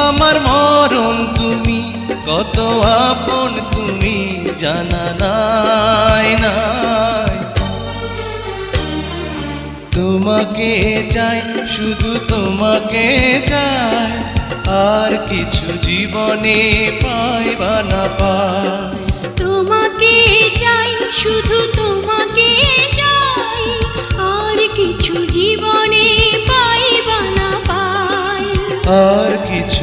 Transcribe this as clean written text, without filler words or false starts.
আমার মরণ তুমি, কত আপন তুমি জানা নাই নাই। তোমাকে চাই, শুধু তোমাকে চাই, আর কিছু জীবনে পাইবা না পাই। তোমাকে চাই, শুধু তোমাকে চাই, আর কিছু জীবনে পাইবা না পাই। আর কিছু